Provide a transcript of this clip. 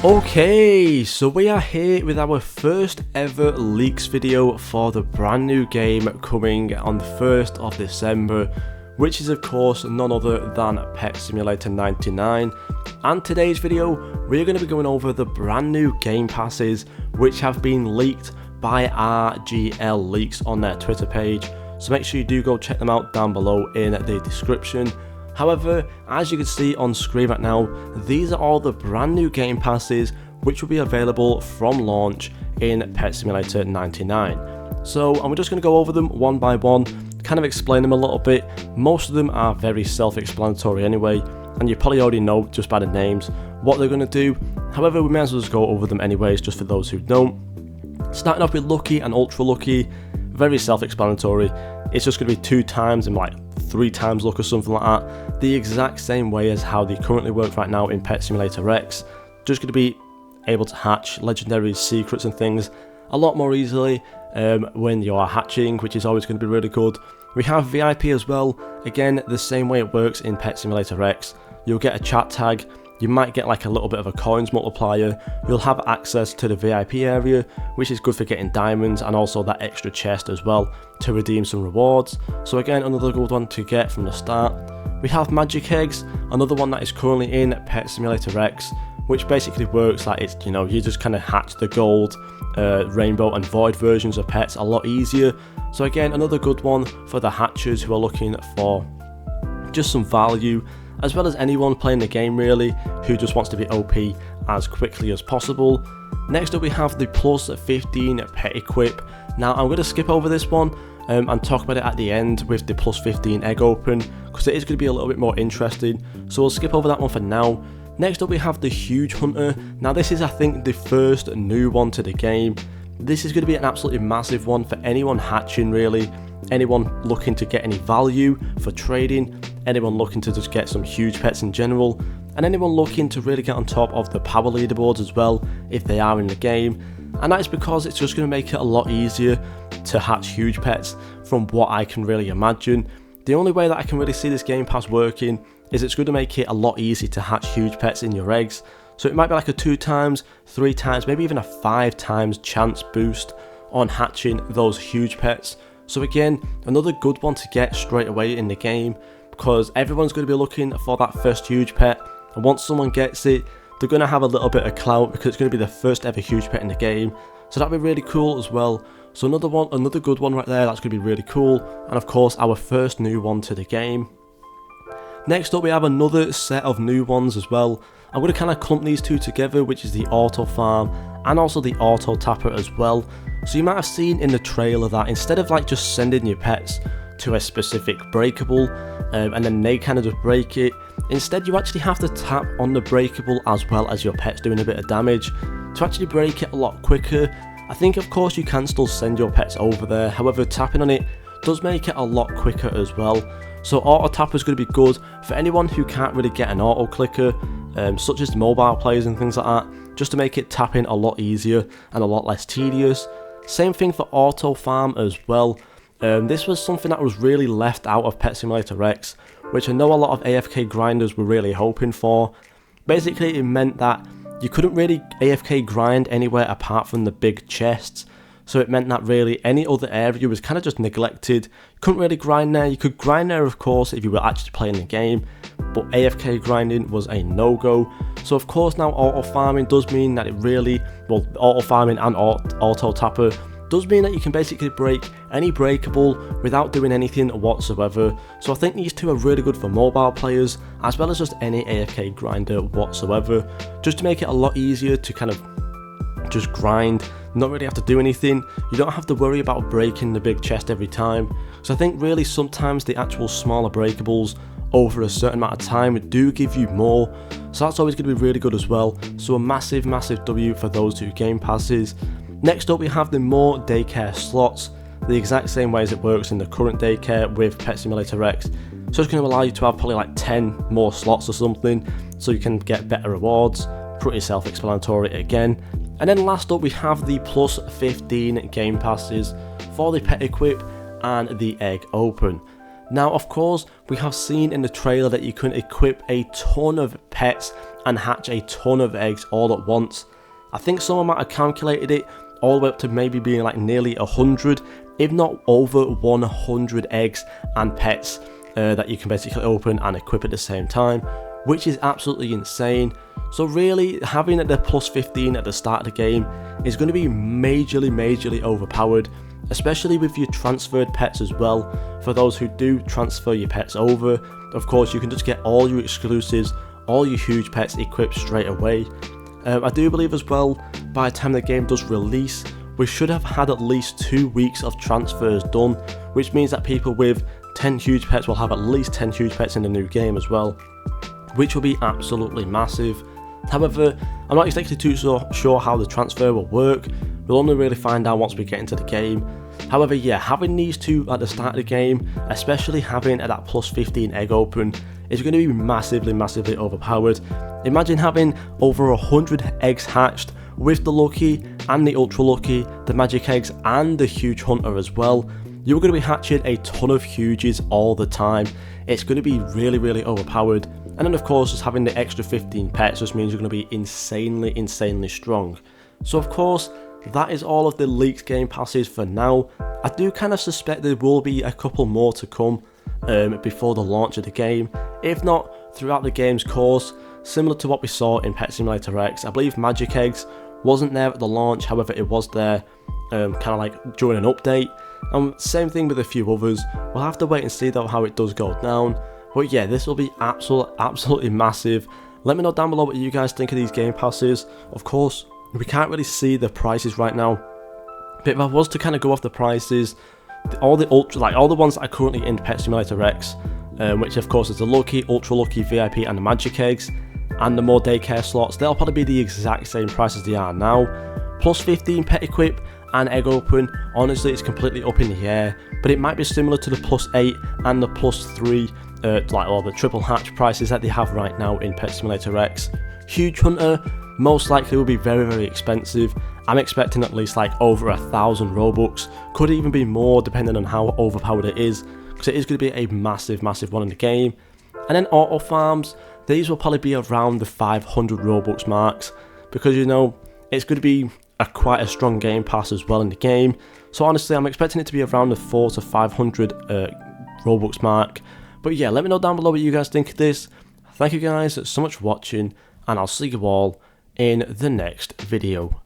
Okay, so we are here with our first ever leaks video for the brand new game coming on the 1st of December, which is of course none other than Pet Simulator 99. And today's video, we're going to be going over the brand new game passes which have been leaked by RGL Leaks on their Twitter page, so make sure you do go check them out down below in the description. However, as you can see on screen right now, these are all the brand new game passes which will be available from launch in Pet Simulator 99. So I'm just going to go over them one by one, kind of explain them a little bit. Most of them are very self-explanatory anyway, and you probably already know just by the names what they're going to do. However, we may as well just go over them anyways, just for those who don't. Starting off with Lucky and Ultra Lucky, very self-explanatory. It's just going to be 2 times and like 3 times luck or something like that, the exact same way as how they currently work right now in Pet Simulator X. Just going to be able to hatch legendary secrets and things a lot more easily when you are hatching, which is always going to be really good. We have VIP as well, again the same way it works in Pet Simulator X. You'll get a chat tag, you might get like a little bit of a coins multiplier, you'll have access to the VIP area, which is good for getting diamonds and also that extra chest as well to redeem some rewards. So again, another good one to get from the start. We have Magic Eggs, another one that is currently in Pet Simulator X, which basically works like it's, you know, you just kind of hatch the gold, rainbow and void versions of pets a lot easier. So again, another good one for the hatchers who are looking for just some value, as well as anyone playing the game really who just wants to be OP as quickly as possible. Next up we have the plus 15 pet equip. Now I'm going to skip over this one and talk about it at the end with the plus 15 egg open, because it is going to be a little bit more interesting, so we'll skip over that one for now. Next up we have the Huge Hunter. Now this is I think the first new one to the game. This is going to be an absolutely massive one for anyone hatching really, anyone looking to get any value for trading, anyone looking to just get some huge pets in general, and anyone looking to really get on top of the power leaderboards as well if they are in the game. And that is because it's just going to make it a lot easier to hatch huge pets from what I can really imagine. The only way that I can really see this game pass working is it's going to make it a lot easier to hatch huge pets in your eggs. So it might be like a 2 times, 3 times, maybe even a 5 times chance boost on hatching those huge pets. So again, another good one to get straight away in the game, because everyone's going to be looking for that first huge pet, and once someone gets it, they're going to have a little bit of clout because it's going to be the first ever huge pet in the game. So that'd be really cool as well. So another good one right there, that's going to be really cool, and of course our first new one to the game. Next up we have another set of new ones as well. I'm going to kind of clump these two together, which is the Auto Farm and also the Auto Tapper as well. So you might have seen in the trailer that instead of like just sending your pets to a specific breakable and then they kind of just break it, instead you actually have to tap on the breakable as well as your pet's doing a bit of damage to actually break it a lot quicker. I think of course you can still send your pets over there, however tapping on it does make it a lot quicker as well. So Auto Tapper is going to be good for anyone who can't really get an auto clicker, such as mobile players and things like that, just to make it tapping a lot easier and a lot less tedious. Same thing for Auto Farm as well. This was something that was really left out of Pet Simulator X, which I know a lot of AFK grinders were really hoping for. Basically it meant that you couldn't really AFK grind anywhere apart from the big chests. So it meant that really any other area was kind of just neglected. You couldn't really grind there. You could grind there of course if you were actually playing the game, but AFK grinding was a no-go. So of course now auto farming does mean that it really, well, auto farming and auto tapper does mean that you can basically break any breakable without doing anything whatsoever. So I think these two are really good for mobile players as well as just any AFK grinder whatsoever, just to make it a lot easier to kind of just grind, not really have to do anything. You don't have to worry about breaking the big chest every time. So I think really sometimes the actual smaller breakables over a certain amount of time do give you more, so that's always going to be really good as well. So a massive W for those 2 game passes. Next up we have the more daycare slots, the exact same way as it works in the current daycare with Pet Simulator X. So it's going to allow you to have probably like 10 more slots or something, so you can get better rewards. Pretty self-explanatory again. And then last up we have the plus 15 game passes for the pet equip and the egg open. Now, of course, we have seen in the trailer that you can equip a ton of pets and hatch a ton of eggs all at once. I think someone might have calculated it all the way up to maybe being like nearly 100, if not over 100 eggs and pets that you can basically open and equip at the same time, which is absolutely insane. So really, having the plus 15 at the start of the game is going to be majorly overpowered, especially with your transferred pets as well. For those who do transfer your pets over, of course you can just get all your exclusives, all your huge pets equipped straight away. I do believe as well, by the time the game does release, we should have had at least 2 weeks of transfers done, which means that people with 10 huge pets will have at least 10 huge pets in the new game as well, which will be absolutely massive. However, I'm not exactly too sure how the transfer will work. We'll only really find out once we get into the game. However, yeah, having these two at the start of the game, especially having that plus 15 egg open, is going to be massively overpowered. Imagine having over 100 eggs hatched with the lucky and the ultra lucky, the magic eggs and the huge hunter as well. You're going to be hatching a ton of huges all the time. It's going to be really overpowered. And then of course, just having the extra 15 pets just means you're going to be insanely strong. So of course, that is all of the leaked game passes for now. I do kind of suspect there will be a couple more to come before the launch of the game, if not throughout the game's course, similar to what we saw in Pet Simulator X. I believe Magic Eggs wasn't there at the launch, however it was there kind of like during an update, and same thing with a few others. We'll have to wait and see though how it does go down, but yeah, this will be absolutely massive. Let me know down below what you guys think of these game passes. Of course, we can't really see the prices right now, but if I was to kind of go off the prices, all the ones that are currently in Pet Simulator X, which of course is the lucky, ultra lucky, VIP and the magic eggs, and the more daycare slots, they'll probably be the exact same price as they are now. Plus 15 pet equip and egg open, honestly it's completely up in the air, but it might be similar to the plus 8 and the plus 3 or the triple hatch prices that they have right now in Pet Simulator X. Huge hunter most likely will be very expensive. I'm expecting at least like over 1,000 Robux, could even be more depending on how overpowered it is, because it is going to be a massive one in the game. And then auto farms, these will probably be around the 500 Robux marks, because you know it's going to be quite a strong game pass as well in the game. So honestly, I'm expecting it to be around the 400 to 500 Robux mark. But yeah, let me know down below what you guys think of this. Thank you guys so much for watching, and I'll see you all in the next video.